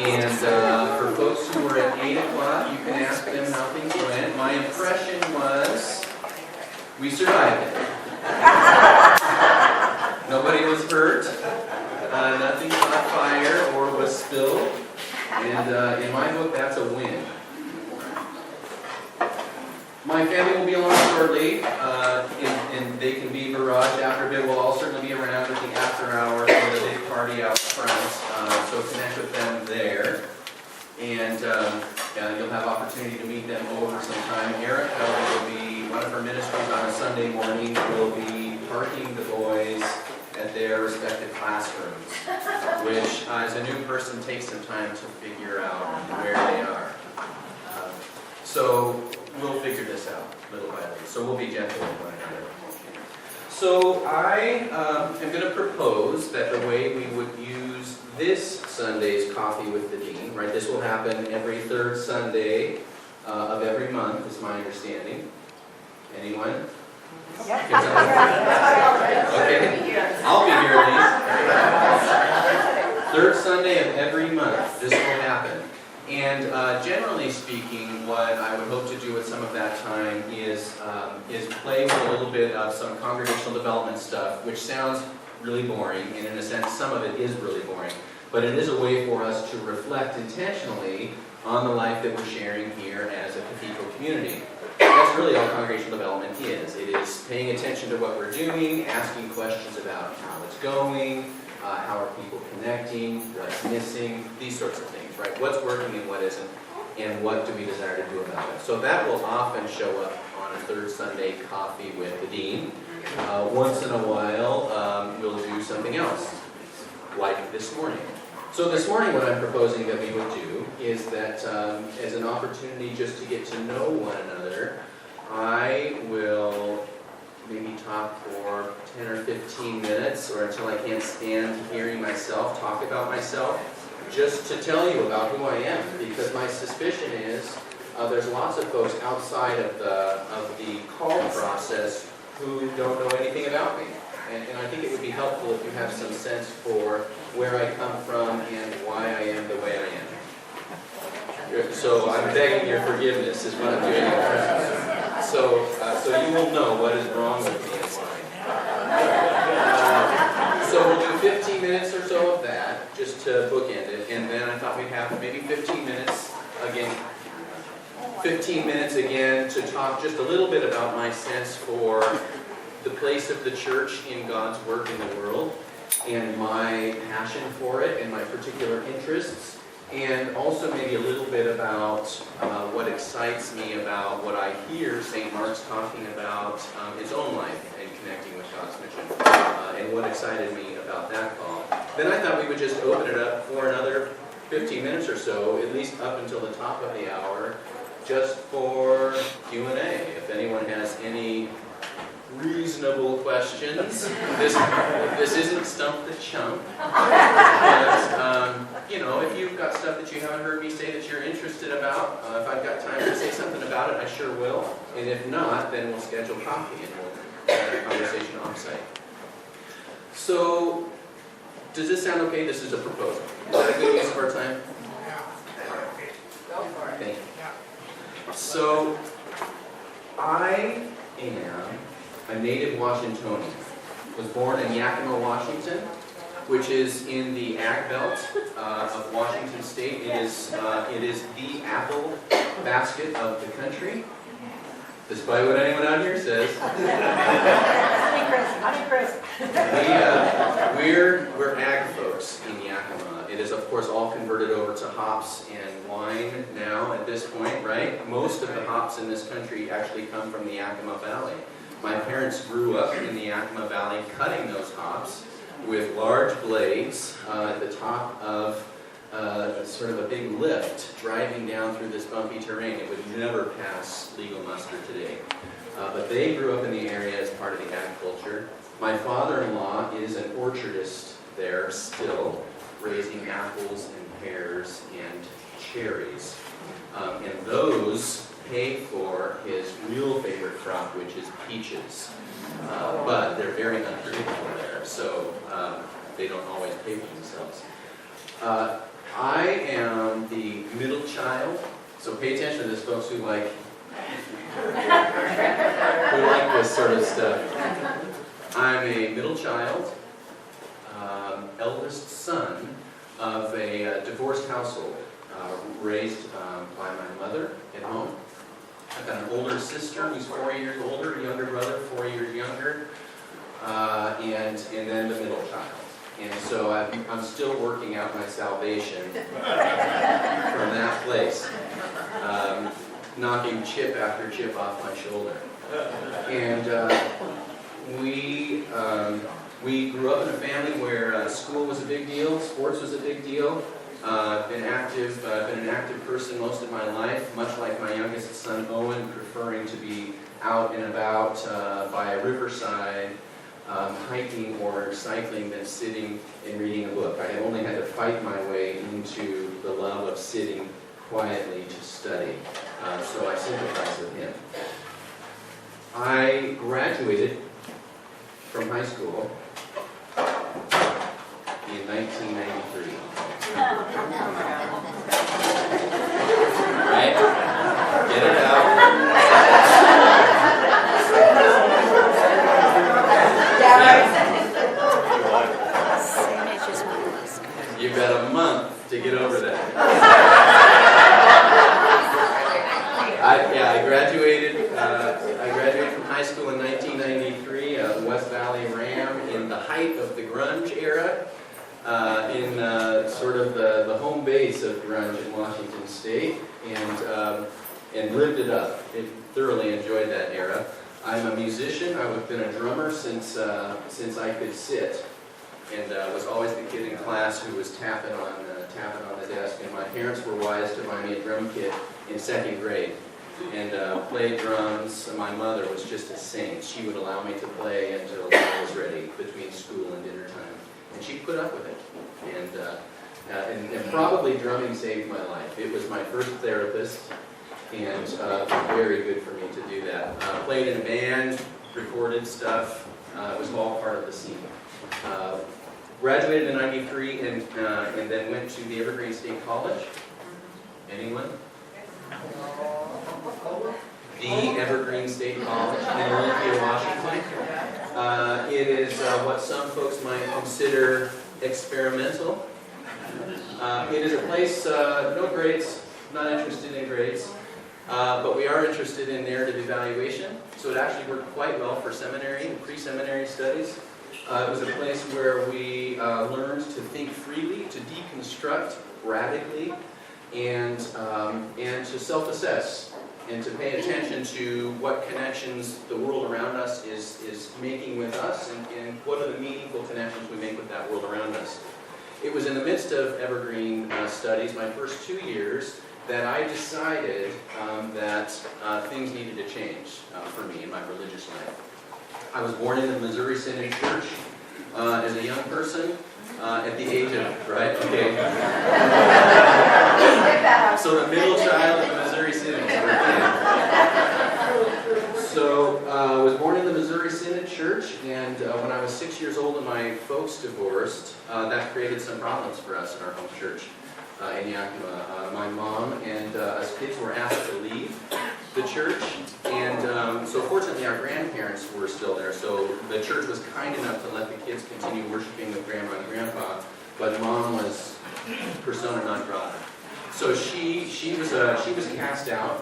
And for folks who were at 8 o'clock, you can ask them how things went. My impression was we survived it. Nobody was hurt. Nothing caught fire or was spilled. And in my book, that's a win. My family will be along shortly, and they can be barraged after a bit. We'll all certainly be around at the after hour for the big party out front, so connect with them there. And you'll have opportunity to meet them over sometime. Erica will be, one of her ministries on a Sunday morning, will be parking the boys at their respective classrooms, which as a new person takes some time to figure out where they are. So we'll figure this out little by little. So we'll be gentle with one another. So I am going to propose that the way we would use this Sunday's Coffee with the Dean, right? This will happen every third Sunday of every month, is my understanding. Anyone? Okay, I'll be here at least. Third Sunday of every month, this will happen. And generally speaking, what I would hope to do with some of that time is play with a little bit of some congregational development stuff, which sounds really boring, and in a sense, some of it is really boring. But it is a way for us to reflect intentionally on the life that we're sharing here as a cathedral community. That's really all congregational development is. It is paying attention to what we're doing, asking questions about how it's going, how are people connecting, what's missing, these sorts of things, right? What's working and what isn't, and what do we desire to do about it. So that will often show up on a third Sunday Coffee with the Dean. Once in a while, we'll do something else, like this morning. So this morning what I'm proposing that we would do is that as an opportunity just to get to know one another, I will maybe talk for 10 or 15 minutes, or until I can't stand hearing myself talk about myself, just to tell you about who I am, because my suspicion is there's lots of folks outside of the call process who don't know anything about me. And I think it would be helpful if you have some sense for where I come from and why I am the way I am. So I'm begging your forgiveness is what I'm doing. So you will know what is wrong with me and why. So we'll do 15 minutes or so of that, just to bookend it. And then I thought we'd have maybe 15 minutes again to talk just a little bit about my sense for the place of the church in God's work in the world, and my passion for it, and my particular interests, and also maybe a little bit about what excites me about what I hear St. Mark's talking about his own life and connecting with God's mission, and what excited me about that call. Then I thought we would just open it up for another 15 minutes or so, at least up until the top of the hour, just for Q&A. If anyone has any reasonable questions. This isn't Stump the Chump. But, if you've got stuff that you haven't heard me say that you're interested about, if I've got time to say something about it, I sure will. And if not, then we'll schedule coffee and we'll have a conversation off-site. So, does this sound okay? This is a proposal. Is that a good use of our time? Go for it. Thank you. So, I am a native Washingtonian. Was born in Yakima, Washington, which is in the ag belt of Washington State. It is the apple basket of the country, despite what anyone out here says. We're ag folks in Yakima. It is, of course, all converted over to hops and wine now at this point, right? Most of the hops in this country actually come from the Yakima Valley. My parents grew up in the Yakima Valley cutting those hops with large blades at the top of sort of a big lift driving down through this bumpy terrain. It would never pass legal muster today. But they grew up in the area as part of the ag culture. My father-in-law is an orchardist there still, raising apples and pears and cherries. And those pay for his real favorite crop, which is peaches. But they're very unpredictable there, so they don't always pay for themselves. I am middle child. So pay attention to this, folks who like this sort of stuff. I'm a middle child, eldest son of a divorced household, raised by my mother at home. I've got an older sister who's 4 years older, a younger brother 4 years younger, and then the middle child. And so I'm still working out my salvation from that place, knocking chip after chip off my shoulder. And we grew up in a family where school was a big deal, sports was a big deal. I've been an active person most of my life, much like my youngest son Owen, preferring to be out and about by a riverside, hiking or cycling than sitting and reading a book. I have only had to fight my way into the love of sitting quietly to study, so I sympathize with him. I graduated from high school in 1993. Right? Get it out. You've got a month to get over that. I graduated from high school in 1993, West Valley Ram, in the height of the grunge era, in sort of the home base of grunge in Washington State, and lived it up. Thoroughly enjoyed that era. I'm a musician. I've been a drummer since I could sit, and was always the kid in class who was tapping on the desk. And my parents were wise to buy me a drum kit in second grade, and played drums. My mother was just a saint. She would allow me to play until I was ready between school and dinner time, and she put up with it. And probably drumming saved my life. It was my first therapist, and very good for me to do that. Played in a band, recorded stuff. It was all part of the scene. Graduated in '93 and then went to the Evergreen State College. Anyone? The Evergreen State College in Olympia, Washington. It is what some folks might consider experimental. It is a place, no grades, not interested in grades, but we are interested in narrative evaluation, so it actually worked quite well for seminary and pre-seminary studies. It was a place where we learned to think freely, to deconstruct radically, and to self-assess, and to pay attention to what connections the world around us is making with us, and what are the meaningful connections we make with that world around us. It was in the midst of Evergreen studies, my first 2 years, that I decided that things needed to change for me in my religious life. I was born in the Missouri Synod Church as a young person at the age of, right? Okay. So the middle child of the Missouri Synod. So I was born in the Missouri Synod Church, and when I was 6 years old and my folks divorced, that created some problems for us in our home church in Yakima. My mom and us kids were asked to leave the church, and so fortunately our grandparents were still there, so the church was kind enough to let the kids continue worshiping with grandma and grandpa, but mom was persona non grata. So she was cast out,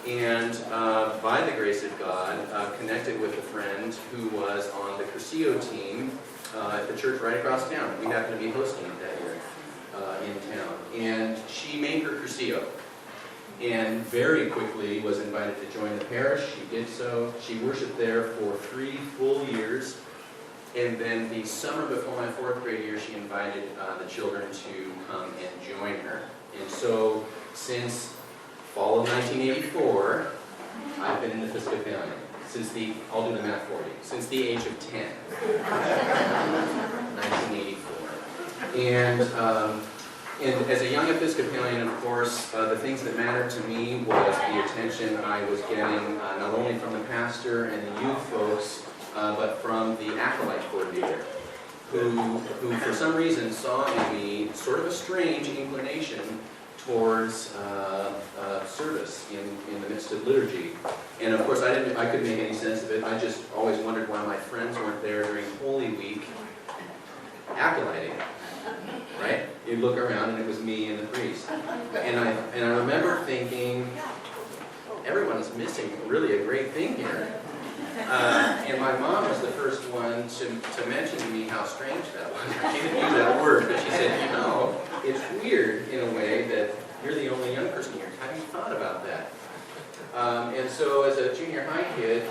and by the grace of God, connected with a friend who was on the Cursillo team at the church right across town. We happened to be hosting it that year in town, and she made her Cursillo, and very quickly was invited to join the parish. She did so. She worshiped there for 3 full years, and then the summer before my 4th grade year, she invited the children to come and join her. And so since fall of 1984, I've been an Episcopalian. I'll do the math for you, since the age of 10. 1984. And as a young Episcopalian, of course, the things that mattered to me was the attention I was getting not only from the pastor and the youth folks, but from the acolyte coordinator, who for some reason saw in me sort of a strange inclination towards service in the midst of liturgy. And of course, I couldn't make any sense of it. I just always wondered why my friends weren't there during Holy Week acolyting, right? You'd look around and it was me and the priest. And I remember thinking, everyone is missing really a great thing here. And my mom was the first one to mention to me how strange that was. She didn't use that word, but she said, it's weird in a way that you're the only young person here. Have you thought about that? And so as a junior high kid,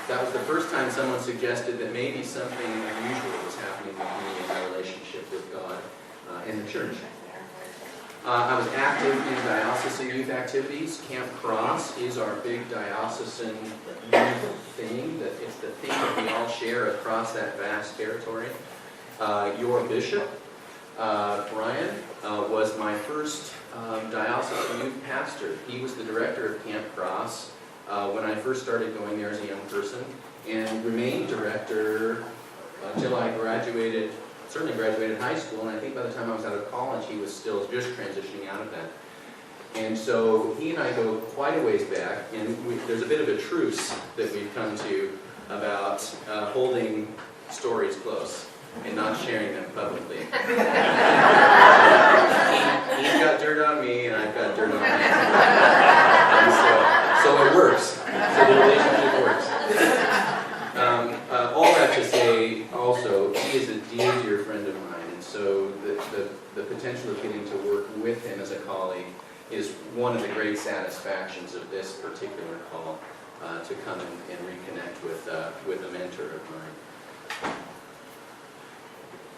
that was the first time someone suggested that maybe something unusual was happening with me in my relationship with God and the church. I was active in diocesan youth activities. Camp Cross is our big diocesan youth thing. It's the thing that we all share across that vast territory. Your bishop, Brian, was my first diocesan youth pastor. He was the director of Camp Cross when I first started going there as a young person, and remained director until I certainly graduated high school, and I think by the time I was out of college, he was still just transitioning out of that. And so he and I go quite a ways back, and there's a bit of a truce that we've come to about holding stories close and not sharing them publicly. He's got dirt on me, and I've got dirt on him. And so it works. So the relationship works. All that to say, also, he is a dear friend of mine, and so the potential of getting to work with him as a colleague is one of the great satisfactions of this particular call, to come and reconnect with a mentor of mine.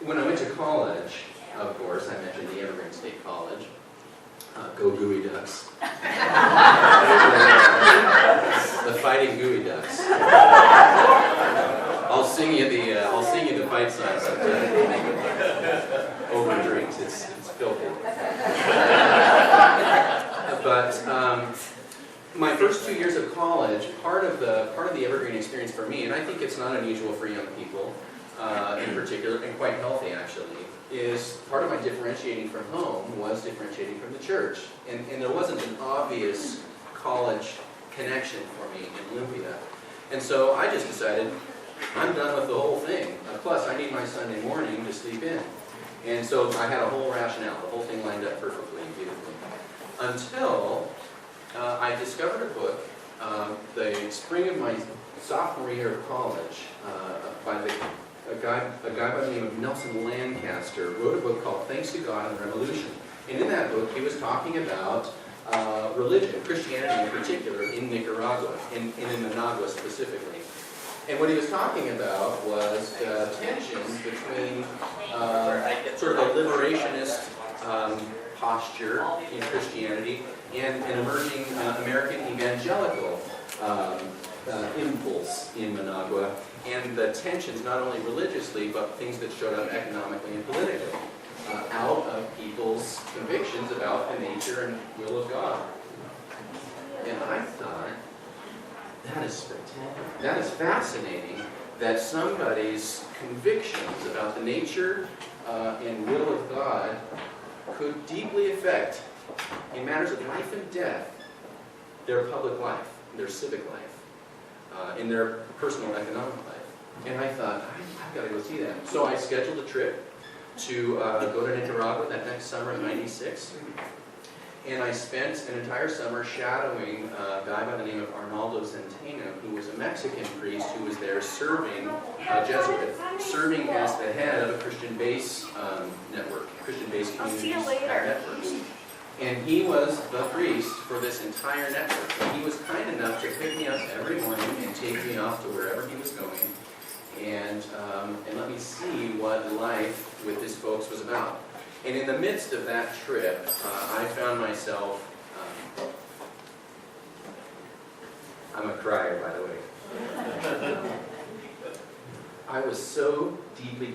When I went to college, of course, I mentioned the Evergreen State College. Go Gooey Ducks. The Fighting Gooey Ducks. I'll sing you the fight song sometime. Over drinks, it's filthy. But my first 2 years of college, part of the Evergreen experience for me, and I think it's not unusual for young people in particular, and quite healthy actually, is part of my differentiating from home was differentiating from the church. And there wasn't an obvious college connection for me in Olympia. And so I just decided, I'm done with the whole thing. Plus, I need my Sunday morning to sleep in. And so I had a whole rationale. The whole thing lined up perfectly and beautifully. Until I discovered a book, the spring of my sophomore year of college, by a guy by the name of Nelson Lancaster, wrote a book called Thanks to God and the Revolution. And in that book, he was talking about religion, Christianity in particular, in Nicaragua, and in Managua specifically. And what he was talking about was tensions between sort of a liberationist posture in Christianity and an emerging American evangelical impulse in Managua, and the tensions not only religiously, but things that showed up economically and politically, out of people's convictions about the nature and will of God. And I thought, that is spectacular. That is fascinating that somebody's convictions about the nature and will of God could deeply affect, in matters of life and death, their public life, their civic life, in their personal economic life. And I thought, I've got to go see that. So I scheduled a trip to go to Nicaragua that next summer in '96. And I spent an entire summer shadowing a guy by the name of Arnaldo Centeno, who was a Mexican priest who was there serving, Jesuit, serving as the head of a Christian base network, Christian base communities networks. And he was the priest for this entire network. And he was kind enough to pick me up every morning and take me off to wherever he was going, and let me see what life with his folks was about. And in the midst of that trip, I found myself, I'm a crier, by the way. I was so deeply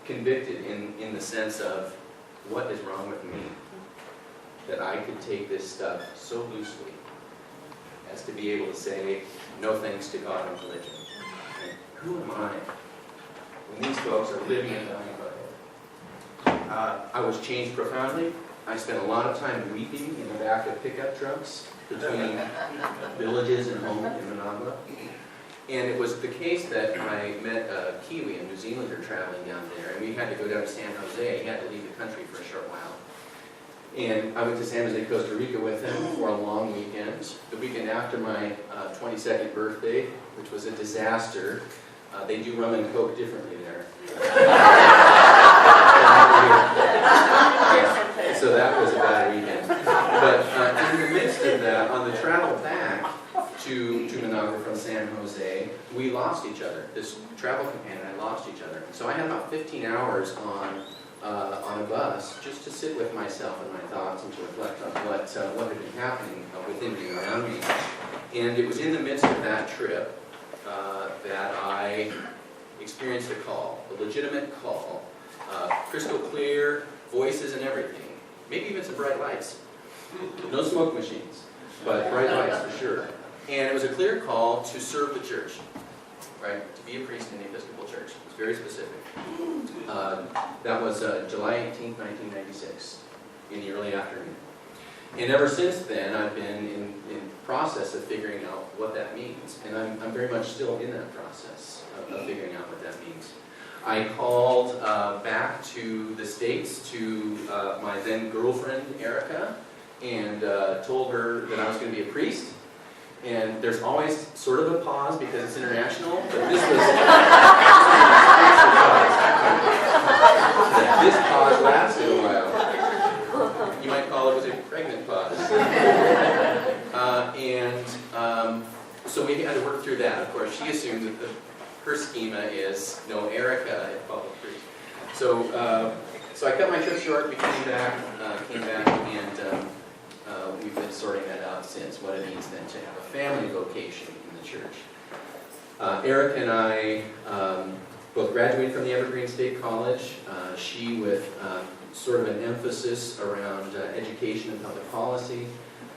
convicted in the sense of what is wrong with me, that I could take this stuff so loosely as to be able to say, no thanks to God and religion. And who am I when these folks are living and dying by it? I was changed profoundly, I spent a lot of time weeping in the back of pickup trucks between villages and home in Managua. And it was the case that I met a Kiwi, a New Zealander, traveling down there, and we had to go down to San Jose. He had to leave the country for a short while. And I went to San Jose, Costa Rica with him for a long weekend. The weekend after my 22nd birthday, which was a disaster. They do rum and coke differently there. So that was a bad weekend. But in the midst of that, on the travel back to Managua from San Jose, we lost each other. This travel companion and I lost each other. So I had about 15 hours on a bus just to sit with myself and my thoughts and to reflect on what had been happening within me and around me. And it was in the midst of that trip that I experienced a call, a legitimate call, crystal clear, voices and everything, maybe even some bright lights. No smoke machines, but bright lights for sure. And it was a clear call to serve the church, right? To be a priest in the Episcopal Church. It was very specific. That was July 18th, 1996, in the early afternoon. And ever since then, I've been in process of figuring out what that means. And I'm very much still in that process of figuring out what that means. I called back to the States to my then girlfriend, Erica, and told her that I was going to be a priest. And there's always sort of a pause because it's international, but this was this pause lasted a while. You might call it a pregnant pause. So we had to work through that. Of course, she assumed that her schema is no Erica at public priest. So I cut my trip short. We came back, and we've been sorting that out since. What it means then to have a family vocation in the church. Erica and I both graduated from the Evergreen State College. She with sort of an emphasis around education and public policy.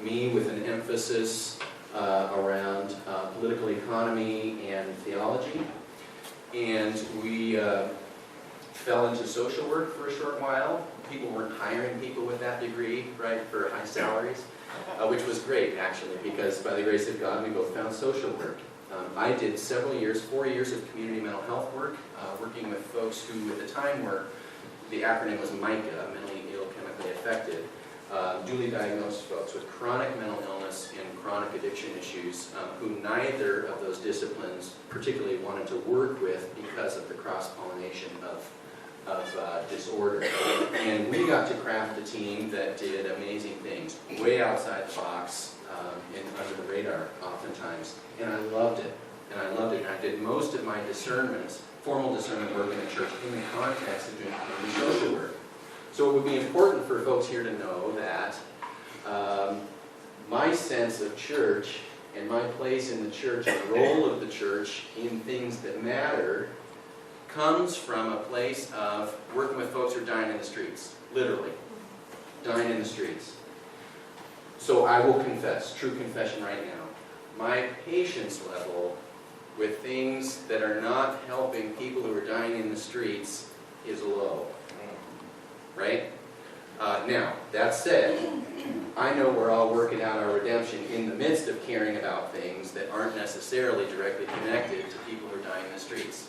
Me with an emphasis around political economy and theology. And we fell into social work for a short while. People weren't hiring people with that degree, right, for high salaries, which was great, actually, because by the grace of God, we both found social work. I did several years, 4 years of community mental health work, working with folks who at the time were, the acronym was MICA, mentally ill, chemically affected, duly diagnosed folks with chronic mental illness and chronic addiction issues who neither of those disciplines particularly wanted to work with because of the cross-pollination of disorder. And we got to craft a team that did amazing things, way outside the box and under the radar oftentimes. And I loved it. And I did most of my discernments, formal discernment work in the church in the context of doing community social work. So it would be important for folks here to know that my sense of church and my place in the church and the role of the church in things that matter comes from a place of working with folks who are dying in the streets, literally, dying in the streets. So I will confess, true confession right now, my patience level with things that are not helping people who are dying in the streets is low, right? Now, that said, I know we're all working out our redemption in the midst of caring about things that aren't necessarily directly connected to people who are dying in the streets.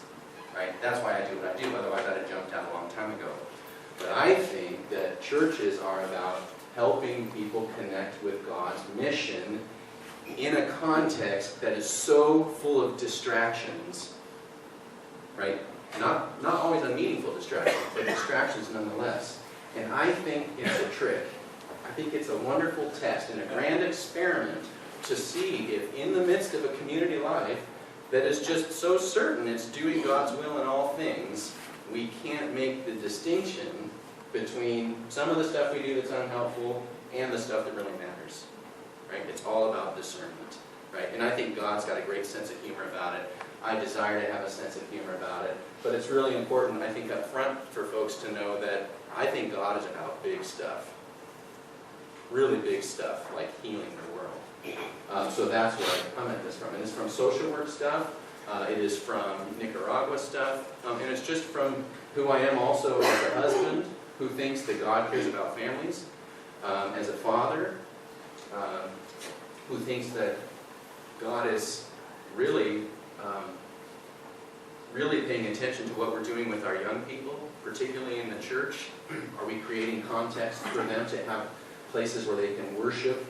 Right? That's why I do what I do, otherwise I'd have jumped out a long time ago. But I think that churches are about helping people connect with God's mission in a context that is so full of distractions, right? Not always unmeaningful distractions, but distractions nonetheless. And I think it's a trick. I think it's a wonderful test and a grand experiment to see if in the midst of a community life that is just so certain it's doing God's will in all things, we can't make the distinction between some of the stuff we do that's unhelpful and the stuff that really matters. Right? It's all about discernment. Right? And I think God's got a great sense of humor about it. I desire to have a sense of humor about it. But it's really important, I think, up front for folks to know that I think God is about big stuff. Really big stuff, like healing the world. So that's where I come at this from. And it's from social work stuff. It is from Nicaragua stuff. And it's just from who I am also as a husband who thinks that God cares about families. father who thinks that God is really, really paying attention to what we're doing with our young people, particularly in the church. Are we creating context for them to have places where they can worship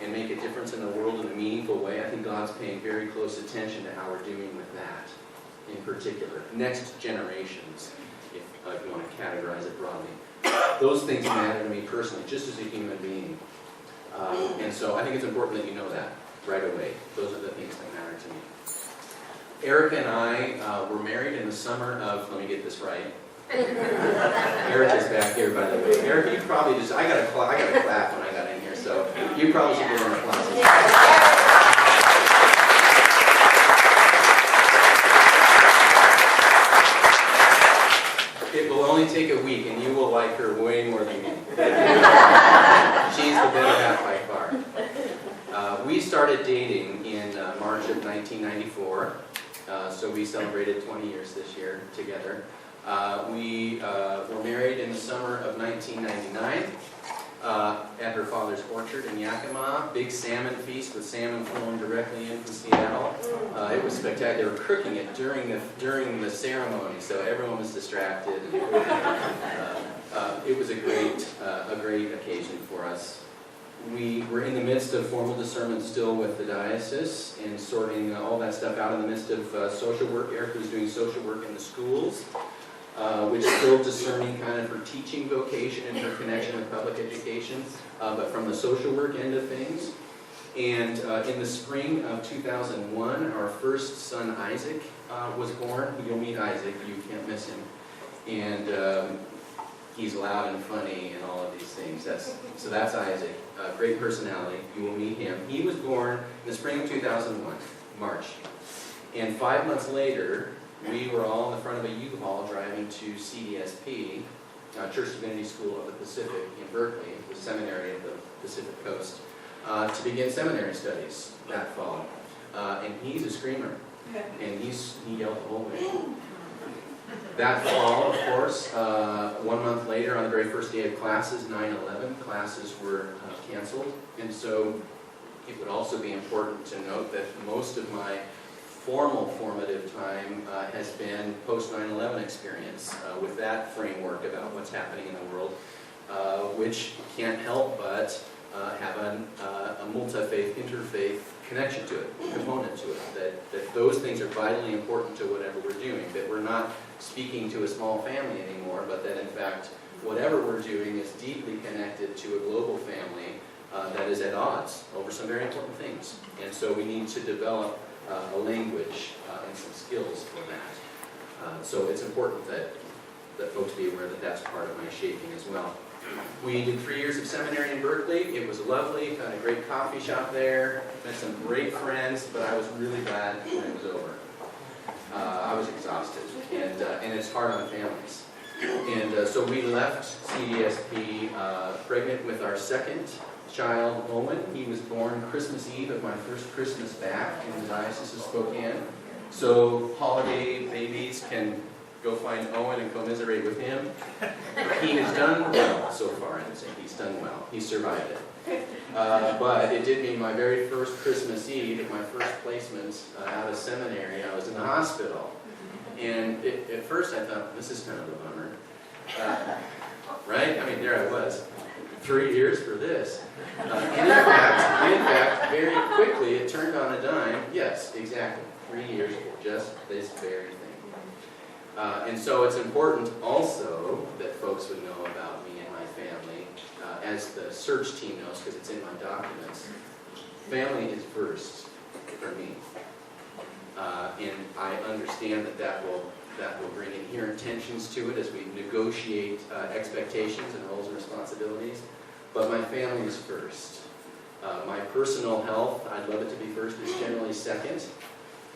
and make a difference in the world in a meaningful way? I think God's paying very close attention to how we're doing with that in particular. Next generations, if you want to categorize it broadly. Those things matter to me personally, just as a human being. And so I think it's important that you know that right away. Those are the things that matter to me. Erica and I were married in the summer of, let me get this right. Erica's back here, by the way. Erica, you probably just, I got a clap when I got in here, so you probably should give her an applause. It will only take a week, and you will like her way more than me. She's the better half by far. We started dating in March of 1994, so we celebrated 20 years this year together. We were married in the summer of 1999 at her father's orchard in Yakima. Big salmon feast with salmon flowing directly in from Seattle. It was spectacular. They were cooking it during the ceremony, so everyone was distracted. It was a great occasion for us. We were in the midst of formal discernment still with the diocese and sorting all that stuff out in the midst of social work. Erica was doing social work in the schools, which is still discerning kind of her teaching vocation and her connection with public education, but from the social work end of things. And in the spring of 2001, our first son Isaac was born. You'll meet Isaac, you can't miss him. And he's loud and funny and all of these things. So that's Isaac. Great personality. You will meet him. He was born in the spring of 2001, March. And 5 months later, we were all in the front of a U-Haul driving to CDSP, Church Divinity School of the Pacific in Berkeley, the seminary of the Pacific Coast, to begin seminary studies that fall. And he's a screamer. And he yelled the whole way. That fall, of course, 1 month later, on the very first day of classes, 9/11, classes were canceled. And so it would also be important to note that most of my formative time has been post-9/11 experience with that framework about what's happening in the world, which can't help but have a multi-faith, interfaith connection to it, component to it, that those things are vitally important to whatever we're doing, that we're not speaking to a small family anymore, but that in fact, whatever we're doing is deeply connected to a global family that is at odds over some very important things. And so we need to develop a language and some skills for that. So it's important that folks be aware that that's part of my shaping as well. We did 3 years of seminary in Berkeley. It was lovely, found a great coffee shop there, met some great friends, but I was really glad when it was over. I was exhausted, and it's hard on families. And so we left CDSP pregnant with our second child, Owen. He was born Christmas Eve of my first Christmas back in the Diocese of Spokane. So holiday babies can go find Owen and commiserate with him. He has done well so far, I would say. He's done well. He survived it. But it did mean my very first Christmas Eve at my first placement out of seminary, I was in the hospital. And at first I thought, this is kind of a bummer. Right? I mean, there I was. 3 years for this. And in fact, very quickly it turned on a dime. Yes, exactly. 3 years for just this very thing. And so it's important also that folks would know about me and my family, as the search team knows, because it's in my documents. Family is first for me. And I understand that will bring inherent tensions to it as we negotiate expectations and roles and responsibilities. But my family is first. My personal health, I'd love it to be first, is generally second.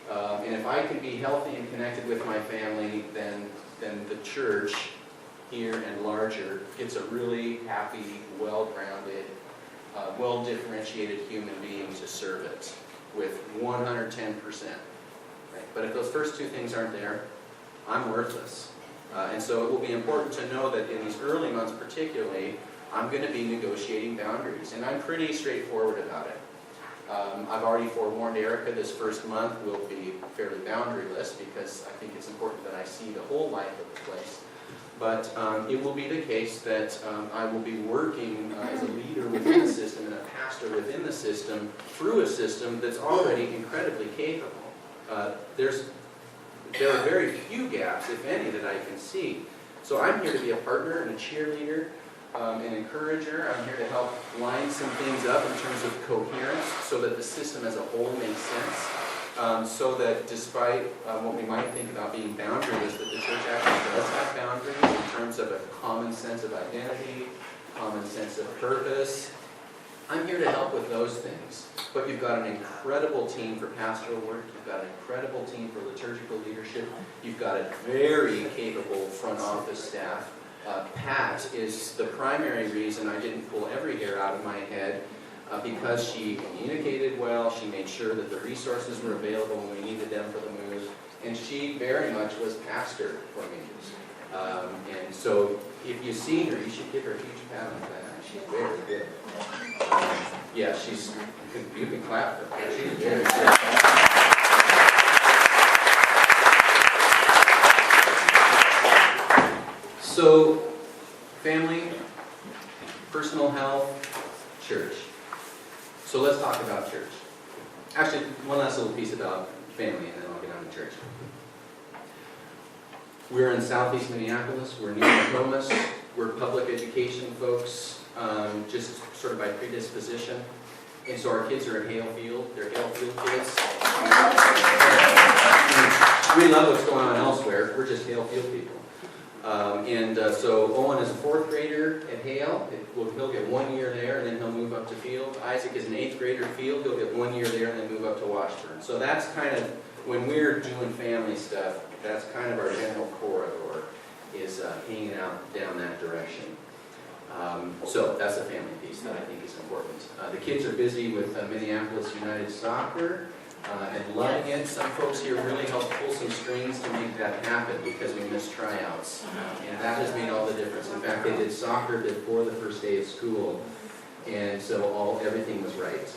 And if I can be healthy and connected with my family, then the church here and larger gets a really happy, well-grounded, well-differentiated human being to serve it with 110%. Right? But if those first two things aren't there, I'm worthless. And so it will be important to know that in these early months particularly, I'm going to be negotiating boundaries, and I'm pretty straightforward about it. I've already forewarned Erica this first month will be fairly boundaryless because I think it's important that I see the whole life of the place. But it will be the case that I will be working as a leader within the system and a pastor within the system through a system that's already incredibly capable. There are very few gaps, if any, that I can see. So I'm here to be a partner and a cheerleader, an encourager. I'm here to help line some things up in terms of coherence so that the system as a whole makes sense. So that despite what we might think about being boundaryless, that the church actually does have boundaries in terms of a common sense of identity, common sense of purpose. I'm here to help with those things. But you've got an incredible team for pastoral work. You've got an incredible team for liturgical leadership. You've got a very capable front office staff. Pat is the primary reason I didn't pull every hair out of my head because she communicated well. She made sure that the resources were available when we needed them for the move. And she very much was pastor for me. And so if you see her, you should give her a huge pat on the back. She's very good. Yeah, you can clap for her. She's very good. So, family, personal health, church. So let's talk about church. Actually, one last little piece about family, and then I'll get on to church. We're in southeast Minneapolis. We're near Nokomis. We're public education folks, just sort of by predisposition. And so our kids are at Hale Field. They're Hale Field kids. We love what's going on elsewhere. We're just Hale Field people. So Owen is a 4th grader at Hale. He'll get 1 year there, and then he'll move up to Field. Isaac is an 8th grader at Field. He'll get 1 year there, and then move up to Washburn. So that's kind of, when we're doing family stuff, that's kind of our general corridor, is hanging out down that direction. So that's the family piece that I think is important. The kids are busy with Minneapolis United Soccer and loving it. Some folks here really helped pull some strings to make that happen because we missed tryouts. And that has made all the difference. In fact, they did soccer before the first day of school. And so everything was right.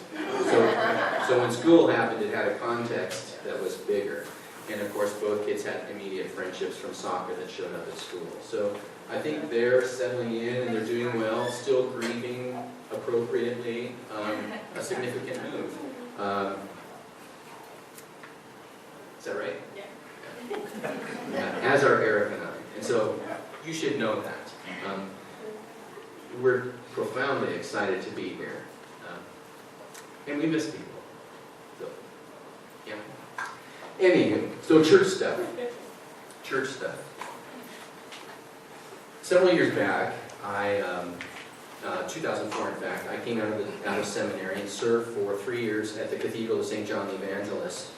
So when school happened, it had a context that was bigger. And of course, both kids had immediate friendships from soccer that showed up at school. So I think they're settling in and they're doing well, still grieving appropriately, a significant move. Is that right? Yeah. As are Eric and I. And so you should know that. We're profoundly excited to be here. And we miss people. So, yeah. Anywho, so church stuff. Church stuff. Several years back, 2004 in fact, I came out of seminary and served for 3 years at the Cathedral of St. John the Evangelist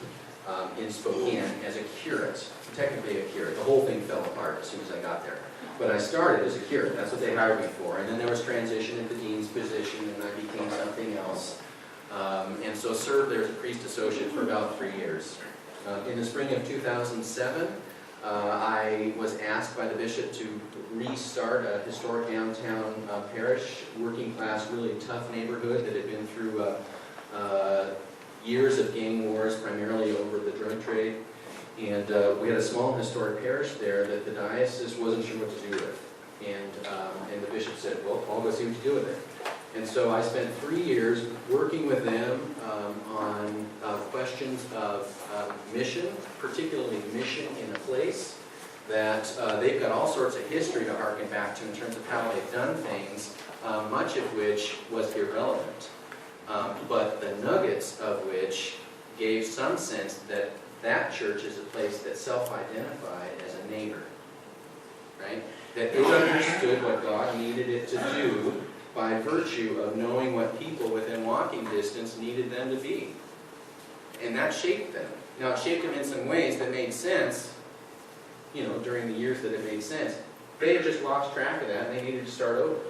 in Spokane as a curate, technically a curate. The whole thing fell apart as soon as I got there. But I started as a curate, that's what they hired me for. And then there was transition into dean's position and I became something else. And so served there as a priest associate for about 3 years. In the spring of 2007, I was asked by the bishop to restart a historic downtown parish, working class, really tough neighborhood that had been through years of gang wars, primarily over the drug trade. And we had a small historic parish there that the diocese wasn't sure what to do with. And the bishop said, well, I'll go see what you do with it. And so I spent 3 years working with them on questions of mission, particularly mission in a place that they've got all sorts of history to harken back to in terms of how they've done things, much of which was irrelevant, but the nuggets of which gave some sense that that church is a place that self-identified as a neighbor, right? That it understood what God needed it to do by virtue of knowing what people within walking distance needed them to be. And that shaped them. Now, it shaped them in some ways that made sense, during the years that it made sense. They had just lost track of that and they needed to start over.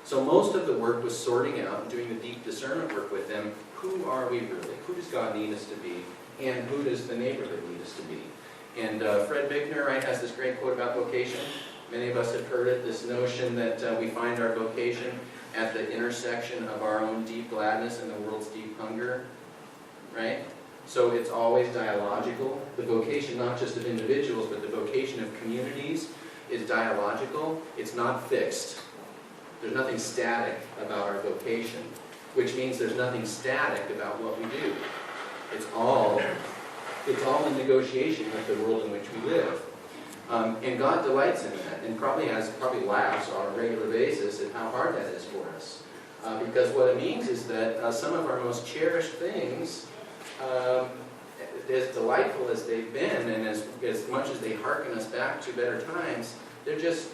So most of the work was sorting out and doing the deep discernment work with them. Who are we really? Who does God need us to be? And who does the neighborhood need us to be? And Fred Bickner, right, has this great quote about vocation. Many of us have heard it, this notion that we find our vocation. at the intersection of our own deep gladness and the world's deep hunger, right? So it's always dialogical. The vocation not just of individuals, but the vocation of communities is dialogical. It's not fixed. There's nothing static about our vocation, which means there's nothing static about what we do. It's all in negotiation with the world in which we live. And God delights in that, and probably laughs on a regular basis at how hard that is for us. Because what it means is that some of our most cherished things, as delightful as they've been, and as much as they hearken us back to better times, they're just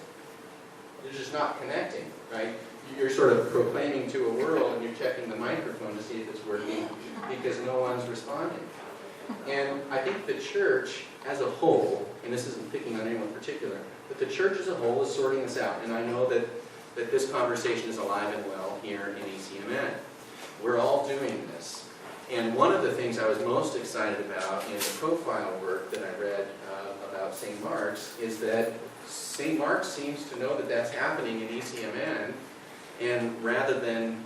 not connecting, right? You're sort of proclaiming to a world, and you're checking the microphone to see if it's working, because no one's responding. And I think the church as a whole, and this isn't picking on anyone in particular, but the church as a whole is sorting this out. And I know that this conversation is alive and well here in ECMN. We're all doing this. And one of the things I was most excited about in the profile work that I read about St. Mark's is that St. Mark's seems to know that that's happening in ECMN, and rather than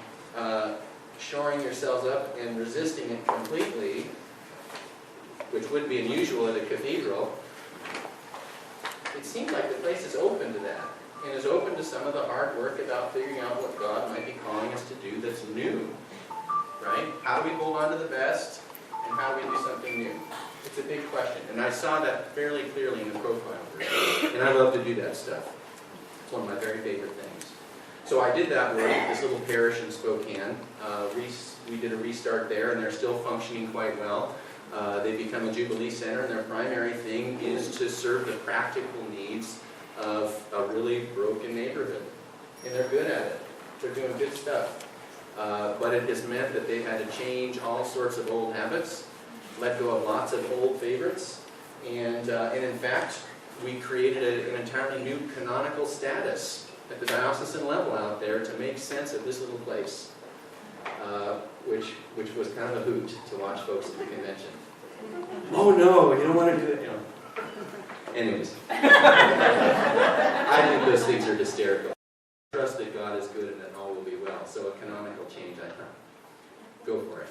shoring yourselves up and resisting it completely, which would be unusual at a cathedral, it seems like the place is open to that, and is open to some of the hard work about figuring out what God might be calling us to do that's new, right? How do we hold on to the best, and how do we do something new? It's a big question, and I saw that fairly clearly in the profile group, and I love to do that stuff. It's one of my very favorite things. So I did that work at this little parish in Spokane. We did a restart there, and they're still functioning quite well. They become a Jubilee Center, and their primary thing is to serve the practical needs of a really broken neighborhood. And they're good at it. They're doing good stuff. But it has meant that they've had to change all sorts of old habits, let go of lots of old favorites, and in fact, we created an entirely new canonical status at the diocesan level out there to make sense of this little place, which was kind of a hoot to watch folks at the convention. Oh no, you don't want to do it, you know. Anyways, I think those things are hysterical. Trust that God is good and that all will be well. So a canonical change, I thought. Go for it.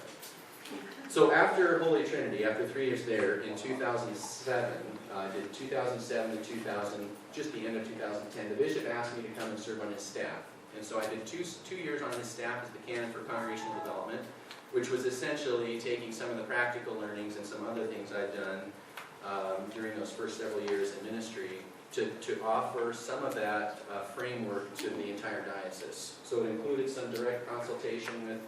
So after Holy Trinity, after 3 years there, in 2007, I did 2007 to 2000, just the end of 2010, the bishop asked me to come and serve on his staff. And so I did two years on his staff as the canon for congregational development, which was essentially taking some of the practical learnings and some other things I'd done during those first several years in ministry to offer some of that framework to the entire diocese. So it included some direct consultation with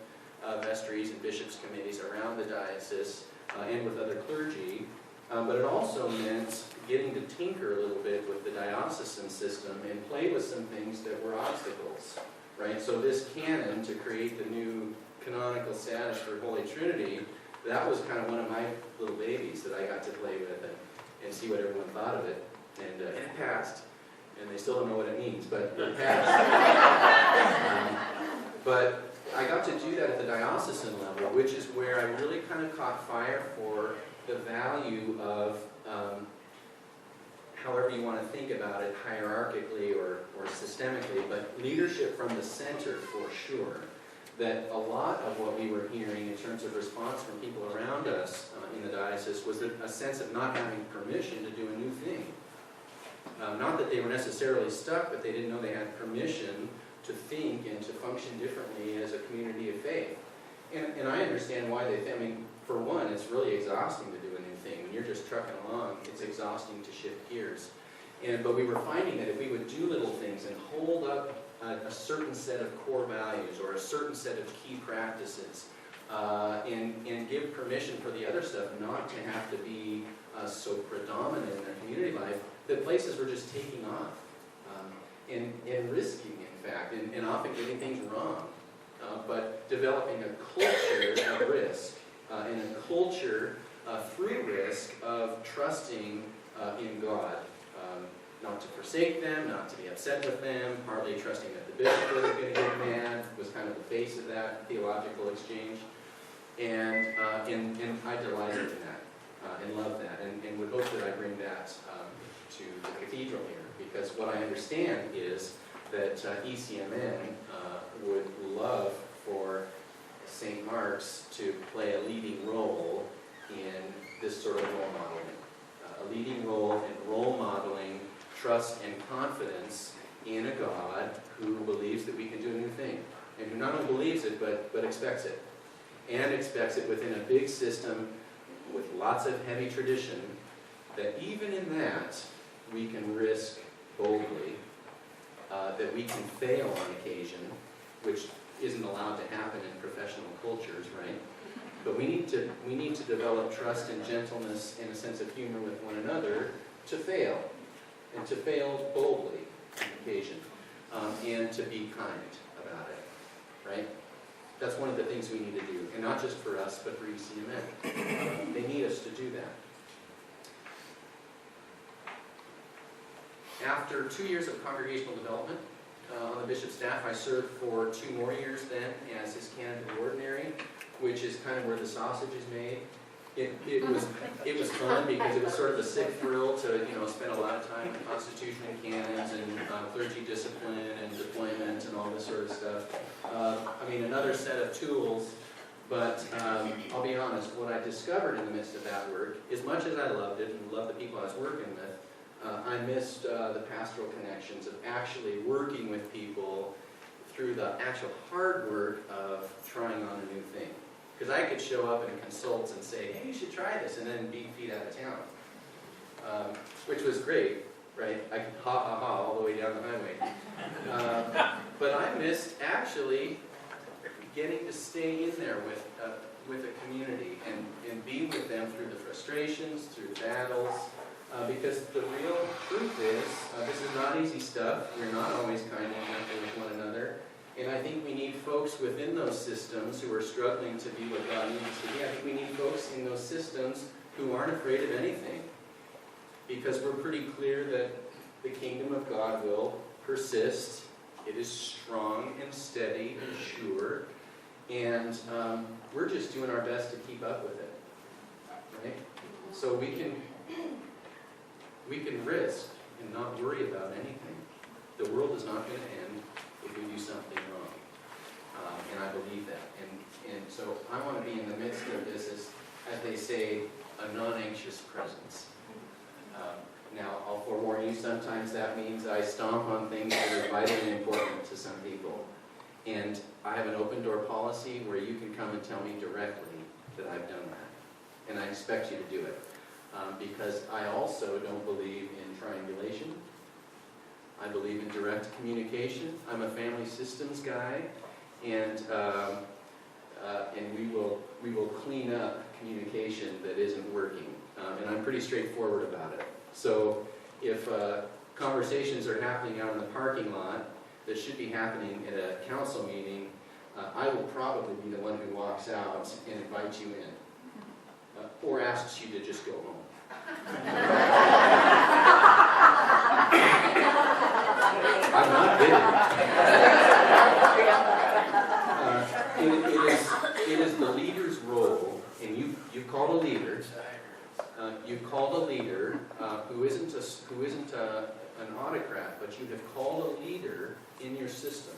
vestries and bishops' committees around the diocese and with other clergy, but it also meant getting to tinker a little bit with the diocesan system and play with some things that were obstacles, right? So this canon, to create the new canonical status for Holy Trinity, that was kind of one of my little babies that I got to play with and see what everyone thought of it. And it passed, and they still don't know what it means, but it passed. But I got to do that at the diocesan level, which is where I really kind of caught fire for the value of, however you want to think about it, hierarchically or systemically, but leadership from the center for sure. That a lot of what we were hearing in terms of response from people around us in the diocese was a sense of not having permission to do a new thing. Not that they were necessarily stuck, but they didn't know they had permission to think and to function differently as a community of faith. And I understand why they think. I mean, for one, it's really exhausting to do a new thing. When you're just trucking along, it's exhausting to shift gears. But we were finding that if we would do little things and hold up a certain set of core values or a certain set of key practices, and give permission for the other stuff not to have to be so predominant in their community life, that places were just taking off and risking, in fact, and often getting things wrong, but developing a culture of risk and a culture through risk of trusting in God. Not to forsake them, not to be upset with them, partly trusting that the bishop wasn't going to get mad, was kind of the face of that theological exchange. And I delighted in that and love that, and would hope that I bring that to the cathedral here, because what I understand is that ECMN would love for St. Mark's to play a leading role in this sort of role modeling. A leading role in role modeling trust and confidence in a God who believes that we can do a new thing. And who not only believes it, but expects it. And expects it within a big system with lots of heavy tradition, that even in that, we can risk boldly, that we can fail on occasion, which isn't allowed to happen in professional cultures, right? But we need to develop trust and gentleness and a sense of humor with one another to fail, and to fail boldly on occasion, and to be kind about it, right? That's one of the things we need to do, and not just for us, but for ECMN. They need us to do that. After 2 years of congregational development on the bishop's staff, I served for 2 more years then as his candidate ordinary, which is kind of where the sausage is made. It was fun because it was sort of a sick thrill to spend a lot of time in Constitution and canons and clergy discipline and deployment and all this sort of stuff. I mean, another set of tools, but I'll be honest, what I discovered in the midst of that work, as much as I loved it and loved the people I was working with, I missed the pastoral connections of actually working with people through the actual hard work of trying on a new thing. Because I could show up and consult and say, hey, you should try this, and then be feet out of town. Which was great, right? I could ha all the way down the highway. But I missed actually getting to stay in there with a community and be with them through the frustrations, through the battles. Because the real truth is, this is not easy stuff. We're not always kind and gentle with one another. And I think we need folks within those systems who are struggling to be what God needs us to be. I think we need folks in those systems who aren't afraid of anything. Because we're pretty clear that the kingdom of God will persist. It is strong and steady and sure. And we're just doing our best to keep up with it. Right? So we can risk and not worry about anything. The world is not going to end if we do something wrong. And I believe that. And so I want to be in the midst of this as they say, a non-anxious presence. Now, I'll forewarn you, sometimes that means I stomp on things that are vitally important to some people. And I have an open door policy where you can come and tell me directly that I've done that. And I expect you to do it. Because I also don't believe in triangulation. I believe in direct communication. I'm a family systems guy, and we will clean up communication that isn't working. And I'm pretty straightforward about it. So if conversations are happening out in the parking lot that should be happening at a council meeting, I will probably be the one who walks out and invites you in, or asks you to just go home. I'm not bitter. It is the leader's role, and you've called a leader. You've called a leader who isn't an autocrat, but you have called a leader in your system.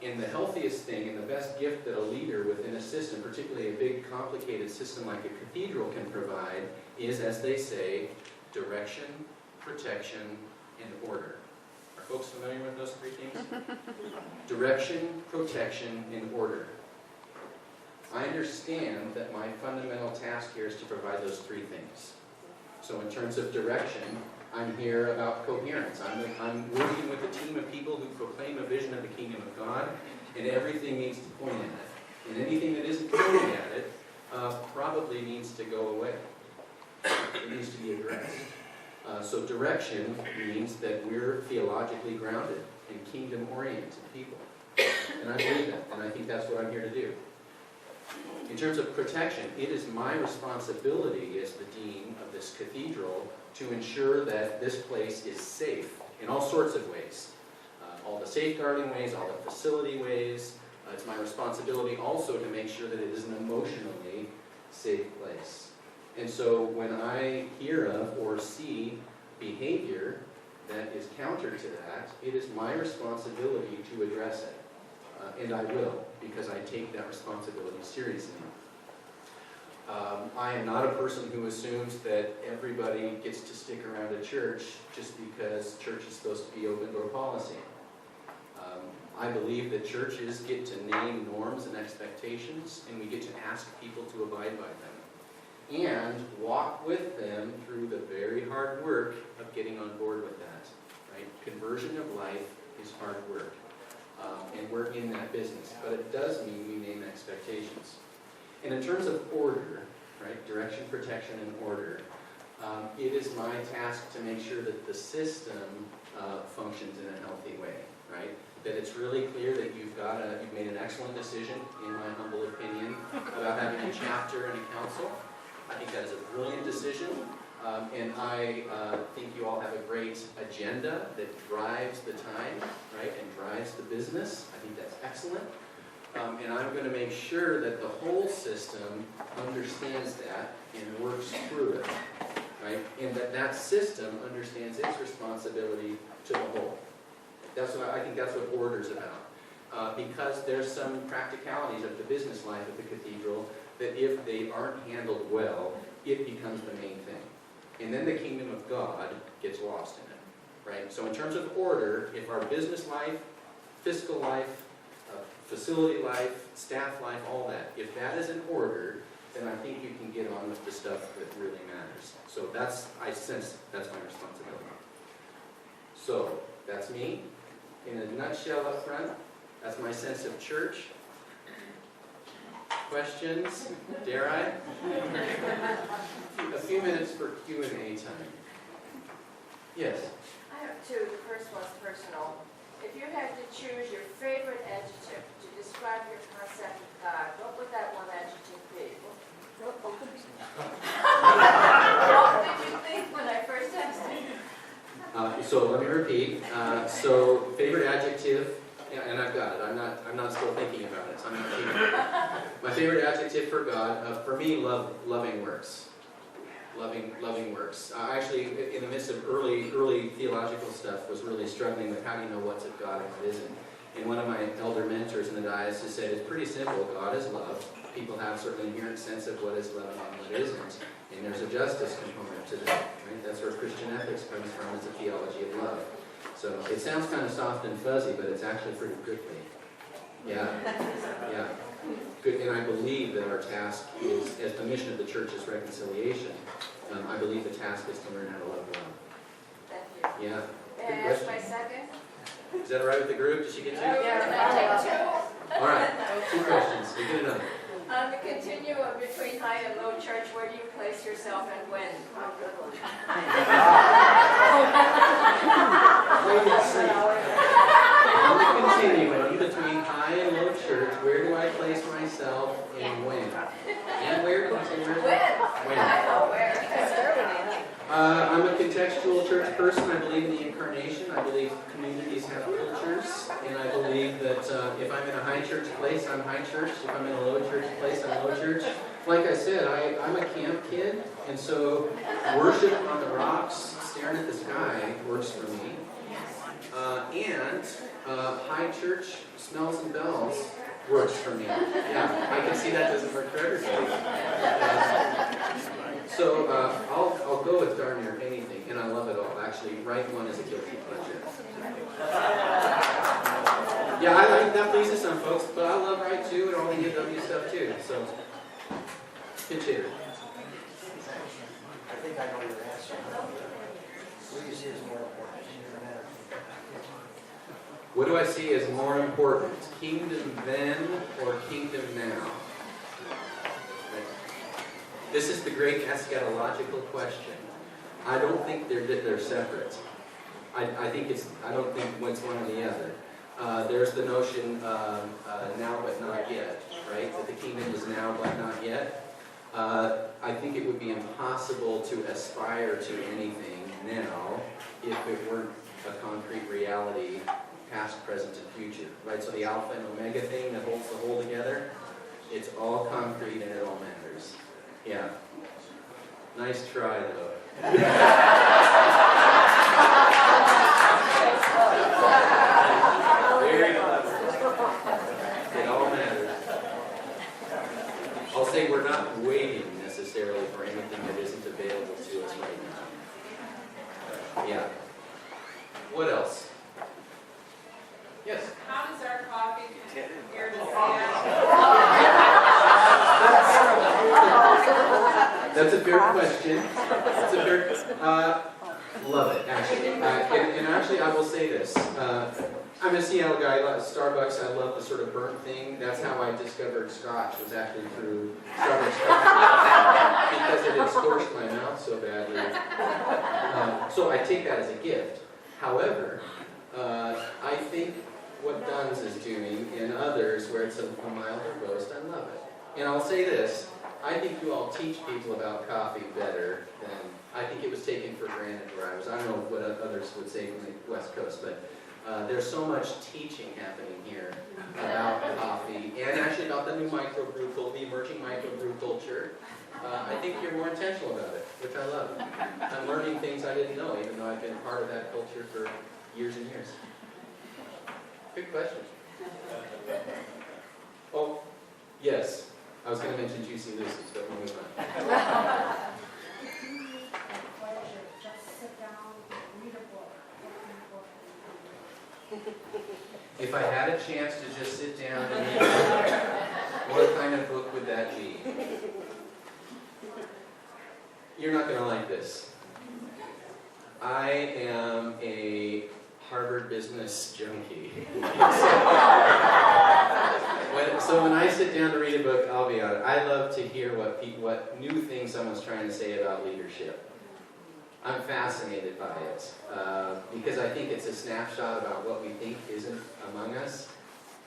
And the healthiest thing and the best gift that a leader within a system, particularly a big, complicated system like a cathedral, can provide is, as they say, direction, protection, and order. Are folks familiar with those 3 things? Direction, protection, and order. I understand that my fundamental task here is to provide those 3 things. So in terms of direction, I'm here about coherence. I'm working with a team of people who proclaim a vision of the kingdom of God, and everything needs to point at it. And anything that isn't pointing at it probably needs to go away. It needs to be addressed. So direction means that we're theologically grounded and kingdom-oriented people. And I believe that, and I think that's what I'm here to do. In terms of protection, it is my responsibility as the dean of this cathedral to ensure that this place is safe in all sorts of ways. All the safeguarding ways, all the facility ways. It's my responsibility also to make sure that it is an emotionally safe place. And so when I hear of or see behavior that is counter to that, it is my responsibility to address it. and I will, because I take that responsibility seriously. I am not a person who assumes that everybody gets to stick around a church just because church is supposed to be open door policy. I believe that churches get to name norms and expectations, and we get to ask people to abide by them. And walk with them through the very hard work of getting on board with that. Right? Conversion of life is hard work. And we're in that business. But it does mean we name expectations. And in terms of order, right, direction, protection, and order, it is my task to make sure that the system functions in a healthy way, right? That it's really clear that you've made an excellent decision, in my humble opinion, about having a chapter and a council. I think that is a brilliant decision, and I think you all have a great agenda that drives the time, right, and drives the business. I think that's excellent. And I'm going to make sure that the whole system understands that and works through it, right? And that system understands its responsibility to the whole. I think that's what order's about. Because there's some practicalities of the business life of the cathedral that if they aren't handled well, it becomes the main thing. And then the kingdom of God gets lost in it, right? So in terms of order, if our business life, fiscal life, facility life, staff life, all that, if that is in order, then I think you can get on with the stuff that really matters. So I sense that's my responsibility. So that's me. In a nutshell up front, that's my sense of church. Questions? Dare I? A few minutes for Q&A time. Yes? I have two. The first one's personal. If you had to choose your favorite adjective to describe your concept of God, what would that one adjective be? What did you think when I first asked you? So let me repeat. So favorite adjective, and I've got it. I'm not still thinking about it. So I'm not cheating. My favorite adjective for God, for me, loving works. Loving works. Actually, in the midst of early theological stuff, was really struggling with how do you know what's of God and what isn't. And one of my elder mentors in the diocese said, it's pretty simple. God is love. People have certainly inherent sense of what is love and what isn't. And there's a justice component to that. Right? That's where Christian ethics comes from, is a theology of love. So it sounds kind of soft and fuzzy, but it's actually pretty prickly. Yeah. Good. And I believe that our task is, as the mission of the church is reconciliation, I believe the task is to learn how to love God. Thank you. Yeah. May I ask my second? Is that all right with the group? Did she get two? Yeah, I take two. All right. 2 questions. You get another. On the continuum between high and low church, where do you place yourself and when? On the continuum between high and low church, where do I place myself and when? And where? Did you say where? When? I know where. I'm a contextual church person. I believe in the incarnation. I believe communities have cultures. And I believe that if I'm in a high church place, I'm high church. If I'm in a low church place, I'm low church. Like I said, I'm a camp kid. And so worship on the rocks, staring at the sky, works for me. And high church smells and bells works for me. Yeah, I can see that doesn't work for everybody. So I'll go with darn near anything, and I love it all. Actually, right one is a guilty pleasure. Yeah, I think that pleases some folks, but I love right two and all the UW stuff too. So, pinch hitter. I think I know your answer. What do you see as more important? What do I see as more important? Kingdom then or kingdom now? This is the great eschatological question. I don't think they're separate. I don't think one's one or the other. There's the notion now but not yet, right? That the kingdom is now but not yet. I think it would be impossible to aspire to anything now if it weren't a concrete reality, past, present, and future, right? So the alpha and omega thing that holds the whole together, it's all concrete and it all matters. Yeah. Nice try, though. Very clever. I'll say we're not waiting necessarily for anything that isn't available to us right now. Yeah. What else? Yes? How does our coffee compare to That's a fair question. That's a fair, love it, actually. And actually, I will say this. I'm a Seattle guy. Starbucks, I love the sort of burnt thing. That's how I discovered Scotch, was actually through Starbucks coffee. Because it had scorched my mouth so badly. So I take that as a gift. However, I think what Dunn's is doing and others, where it's a milder roast, I love it. And I'll say this. I think you all teach people about coffee better than I think it was taken for granted where I was. I don't know what others would say from the West Coast, but there's so much teaching happening here about coffee and actually about the new microbrew culture, the emerging microbrew culture. I think you're more intentional about it, which I love. I'm learning things I didn't know, even though I've been part of that culture for years and years. Good question. Oh, yes. I was going to mention Juicy Lucy's, but we'll move on. If I had a chance to just sit down and read a book, what kind of book would that be? You're not going to like this. I am a Harvard business junkie. So when I sit down to read a book, I'll be honest, I love to hear what new things someone's trying to say about leadership. I'm fascinated by it because I think it's a snapshot about what we think isn't among us.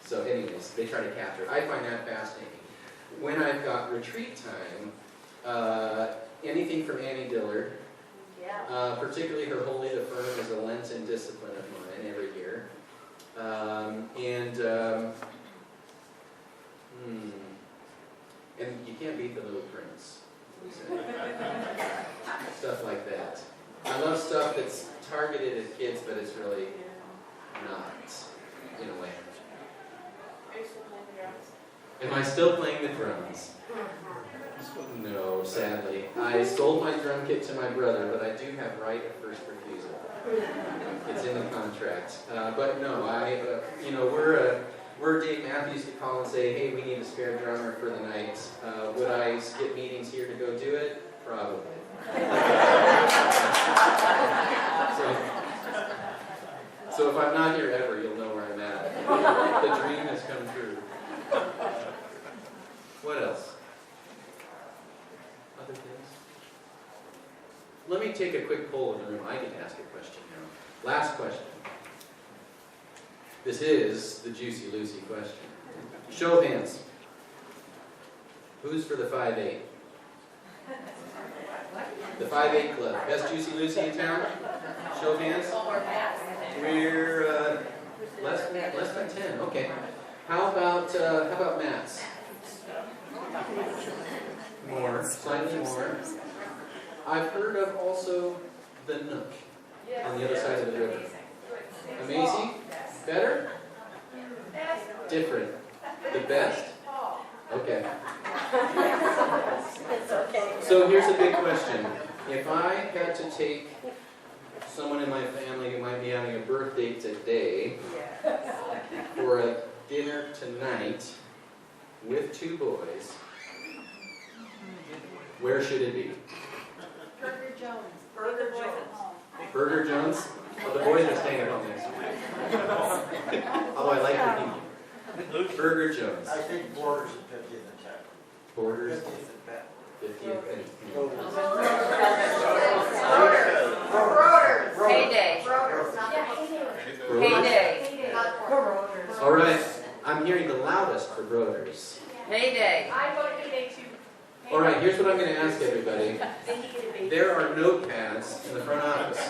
So anyways, they try to capture it. I find that fascinating. When I've got retreat time, anything from Annie Dillard, particularly her Holy to Firm is a Lenten discipline of mine every year. And you can't beat The Little Prince. Stuff like that. I love stuff that's targeted at kids, but it's really not, in a way. Are you still playing the drums? Am I still playing the drums? No, sadly. I sold my drum kit to my brother, but I do have right of first refusal. It's in the contract. But no, we're Dave Matthews to call and say, hey, we need a spare drummer for the night. Would I skip meetings here to go do it? Probably. So if I'm not here ever, you'll know where I'm at. The dream has come true. What else? Other things? Let me take a quick poll in the room. I can ask a question now. Last question. This is the Juicy Lucy question. Show of hands. Who's for the 5'8"? The 5'8" club. Best Juicy Lucy in town? Show of hands? We're less than 10. Okay. How about Matt's? More, slightly more. I've heard of also the Nook on the other side of the river. Amazing? Better? Different? The best? Okay. So here's a big question. If I had to take someone in my family who might be having a birthday today for a dinner tonight with 2 boys, where should it be? Burger Jones? Burger Jones? Well, the boys are staying at home next week. Although I like the people. Burger Jones. I think Borders at 50th and 10th. Borders, 50th and 10th. 50th and Broders. Heyday. Heyday. All right, I'm hearing the loudest for Broders. Heyday. I vote Heyday too. All right, here's what I'm going to ask everybody. There are notepads in the front office.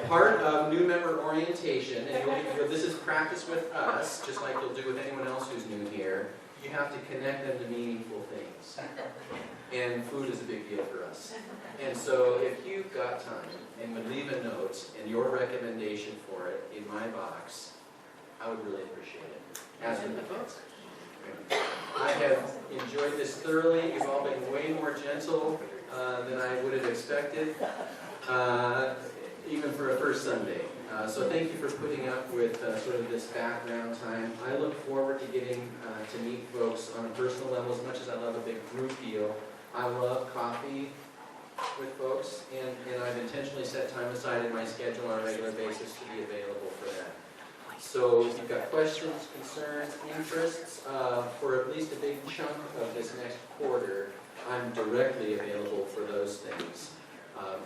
Part of new member orientation, and this is practice with us, just like you'll do with anyone else who's new here. You have to connect them to meaningful things. And food is a big deal for us. And so if you've got time and would leave a note and your recommendation for it in my box, I would really appreciate it. As would the folks. I have enjoyed this thoroughly. You've all been way more gentle than I would have expected, even for a first Sunday. So thank you for putting up with sort of this background time. I look forward to getting to meet folks on a personal level as much as I love a big group deal. I love coffee with folks, and I've intentionally set time aside in my schedule on a regular basis to be available for that. So if you've got questions, concerns, interests, for at least a big chunk of this next quarter, I'm directly available for those things.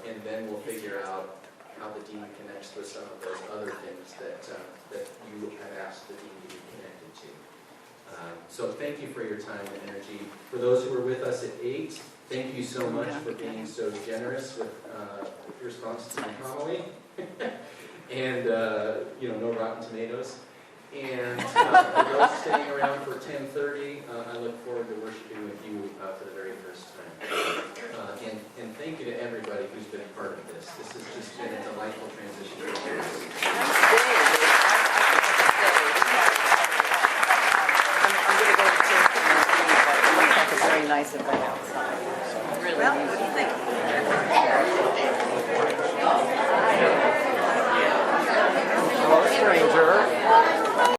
And then we'll figure out how the dean connects with some of those other things that you have asked the dean to be connected to. So thank you for your time and energy. For those who were with us at 8, thank you so much for being so generous with your response to the homily. And, no rotten tomatoes. And for those staying around for 10:30, I look forward to worshiping with you for the very first time. And thank you to everybody who's been a part of this. This has just been a delightful transition. I'm going to go to church and leave, but it looks like a very nice event outside.